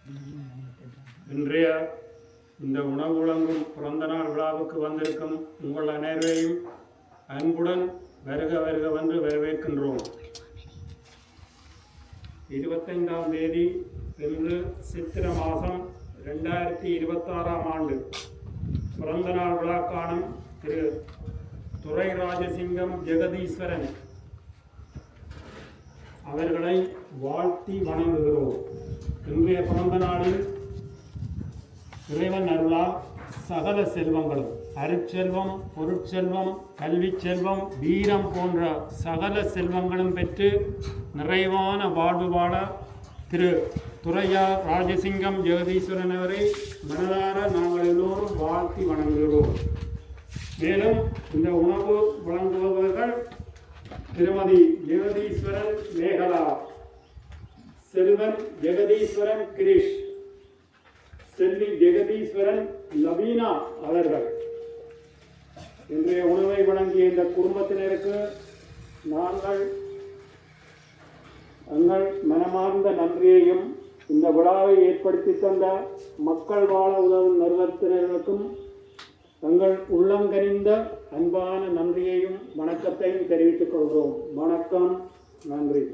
இன்றைய இந்த உணவு வழங்கும் பிறந்த நாள் விழாவுக்கு வந்திருக்கும் உங்கள் அனைவரையும் அன்புடன் வருக வருகவென்று வரவேற்கின்றோம். 25ஆம் தேதி இன்று சித்திரை மாதம் 2026ஆம் ஆண்டு பிறந்த நாள் விழா காணும் திரு துரை ராஜசிங்கம் ஜெகதீஸ்வரன் அவர்களை வாழ்த்தி வணங்குகிறோம். இன்றைய பிறந்த நாளில் இறைவன் அருளால் சகல செல்வங்களும் அருட்செல்வம், பொருட்செல்வம், கல்வி செல்வம், வீரம் போன்ற சகல செல்வங்களும் பெற்று நிறைவான வாழ்வு வாழ திரு துரையா ராஜசிங்கம் ஜெகதீஸ்வரன் அவரை மனதார நாங்கள் எல்லோரும் வாழ்த்தி வணங்குகிறோம். மேலும் இந்த உணவு வழங்குபவர்கள் திருமதி ஜெகதீஸ்வரன் மேகலா, செல்வன் ஜெகதீஸ்வரன் கிரீஷ், செல்வி ஜெகதீஸ்வரன் லபீனா அவர்கள். இன்றைய உணவை வழங்கிய இந்த குடும்பத்தினருக்கு நாங்கள் எங்கள் மனமார்ந்த நன்றியையும் இந்த விழாவை ஏற்படுத்தி தந்த மக்கள் வாழ உதவும் நிறுவனத்தினர்களுக்கும் தங்கள் உள்ளங்கனிந்த அன்பான நன்றியையும் வணக்கத்தையும் தெரிவித்துக் கொள்கிறோம். வணக்கம், நன்றி.